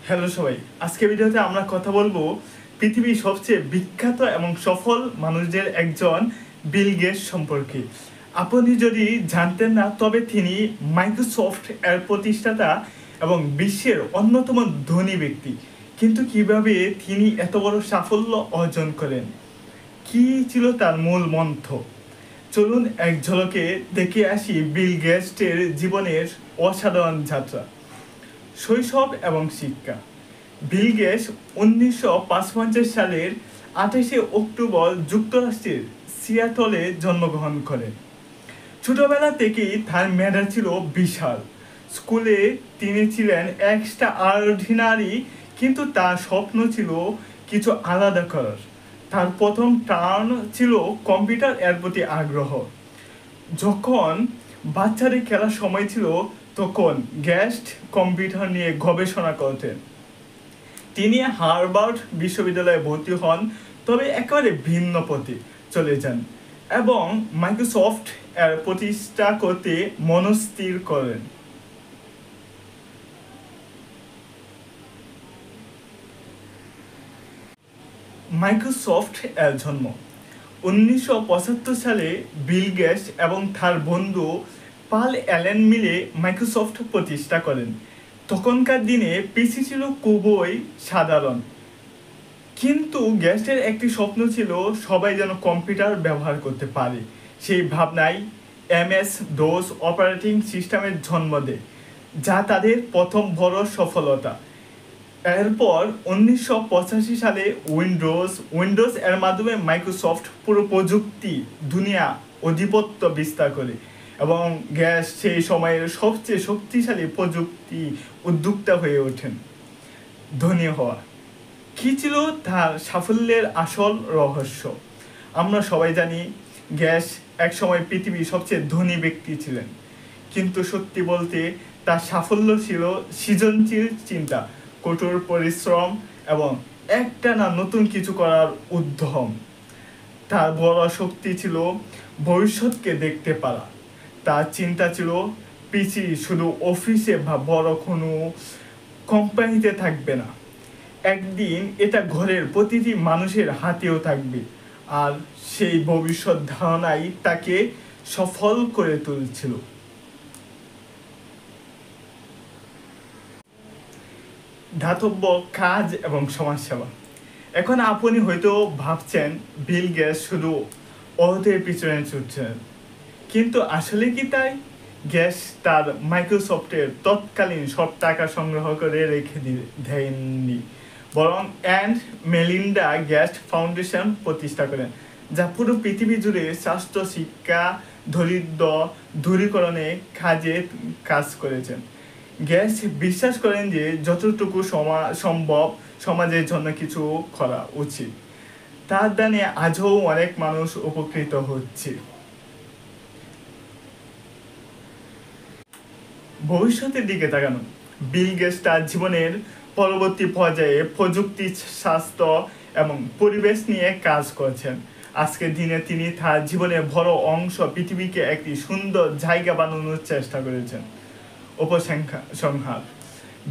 Hello সবাই, আজকে ভিডিওতে আমরা কথা বলবো পৃথিবীর সবচেয়ে বিখ্যাত এবং সফল মানুষদের একজন বিল গেটস সম্পর্কে। আপনি যদি জানতেন না, তবে তিনি মাইক্রোসফট এর প্রতিষ্ঠাতা এবং বিশ্বের অন্যতম ধনী ব্যক্তি। কিন্তু কিভাবে তিনি এত বড় সাফল্য অর্জন করেন, কি ছিল তার মূল মন্ত্র? চলুন এক ঝলকে দেখে আসি বিল গেটসের জীবনের অসাধারণ যাত্রা। শৈশব এবং শিক্ষা। বিল গেটস 1955 সালের 28 অক্টোবর যুক্তরাষ্ট্রের সিয়াটলে জন্মগ্রহণ করেন। ছোটবেলা থেকেই তার মেধা ছিল বিশাল। স্কুলে তিনি ছিলেন এক্সট্রা অর্ডিনারি, কিন্তু তার স্বপ্ন ছিল কিছু আলাদা করার। তার প্রথম টার্ন ছিল কম্পিউটার এর প্রতি আগ্রহ। যখন বাচ্চাদের খেলার সময় ছিল, তখন গেটস কম্পিউটার নিয়ে গবেষণা করতেন। তিনি হার্ভার্ড বিশ্ববিদ্যালয়ে ভর্তি হন, তবে একেবারে ভিন্ন পথে চলে যান এবং মাইক্রোসফট এর প্রতিষ্ঠা করতে মনস্থির করেন। মাইক্রোসফট এর জন্ম 1975 সালে। বিল গেটস এবং তার বন্ধু পাল অ্যালেন মিলে মাইক্রোসফট প্রতিষ্ঠা করেন। তখনকার দিনে পিসি ছিল খুবই সাধারণ, কিন্তু গেটসের একটি স্বপ্ন ছিল সবাই যেন কম্পিউটার ব্যবহার করতে পারে। সেই ভাবনায় MS DOS অপারেটিং সিস্টেমের জন্ম দেয়, যা তাদের প্রথম বড় সফলতা। এরপর 1985 সালে উইন্ডোজ এর মাধ্যমে মাইক্রোসফট পুরো প্রযুক্তি দুনিয়া আধিপত্য বিস্তার করে এবং গেটস সেই সময়ের সবচেয়ে শক্তিশালী প্রযুক্তি উদ্যোক্তা হয়ে ওঠেন। ধনী হওয়া। কী ছিল তার সাফল্যের আসল রহস্য? আমরা সবাই জানি গেটস একসময় পৃথিবীর সবচেয়ে ধনী ব্যক্তি ছিলেন, কিন্তু সত্যি বলতে তার সাফল্য ছিল সৃজনশীল চিন্তা, কঠোর পরিশ্রম এবং একটানা নতুন কিছু করার উদ্যম। তার বড় শক্তি ছিল ভবিষ্যৎকে দেখতে পারা। তার চিন্তা ছিল পিসি শুধু অফিসে বা বড় কোনো কোম্পানিতে থাকবে না, একদিন এটা ঘরের প্রতিটি মানুষের হাতেও থাকবে। আর সেই ভবিষ্যৎ ধারণাই তাকে সফল করে তুলছিল। দাতব্য কাজ এবং সমাজসেবা। এখন আপনি হয়তো ভাবছেন বিল গেটস শুধু অর্থের পিছনে ছুটছেন, কিন্তু আসলে কি তাই? গেটস তার মাইক্রোসফটের তৎকালীন সব টাকা সংগ্রহ করে রেখে দেননি, বরং অ্যান্ড মেলিন্ডা গেটস ফাউন্ডেশন প্রতিষ্ঠা করেন, যা পুরো পৃথিবী জুড়ে স্বাস্থ্য, শিক্ষা, দরিদ্র দূরীকরণে কাজ করেছেন। গেটস বিশ্বাস করেন যে যতটুকু সম্ভব সমাজের জন্য কিছু করা উচিত। তার দানে আজও অনেক মানুষ উপকৃত হচ্ছে। ভবিষ্যতের দিকে তাকানো। বিল গেটস তার জীবনের পরবর্তী পর্যায়ে প্রযুক্তি, স্বাস্থ্য এবং পরিবেশ নিয়ে কাজ করছেন। আজকের দিনে তিনি তার জীবনের বড় অংশ পৃথিবীকে একটি সুন্দর জায়গা বানানোর চেষ্টা করেছেন। উপসংহার।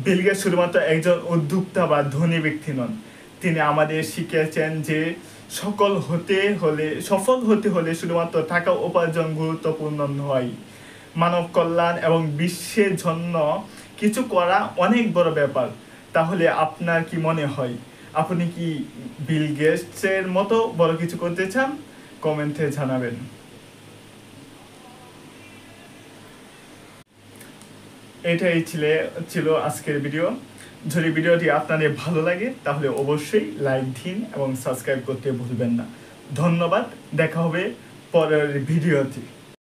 বিল গেটস শুধুমাত্র একজন উদ্যোক্তা বা ধনী ব্যক্তি নন, তিনি আমাদের শিখিয়েছেন যে সফল হতে হলে শুধুমাত্র টাকা উপার্জন গুরুত্বপূর্ণ নয়। মানব কল্যাণ এবং বিশ্বের জন্য কিছু করা অনেক বড় ব্যাপার। তাহলে আপনার কি মনে হয়, আপনি কি বিল গেটসের মতো বড় কিছু করতে চান? কমেন্টে জানাবেন। এটাই ছিল আজকের ভিডিও। যদি ভিডিওটি আপনাদের ভালো লাগে তাহলে অবশ্যই লাইক দিন এবং সাবস্ক্রাইব করতে ভুলবেন না। ধন্যবাদ, দেখা হবে পরের ভিডিওতে।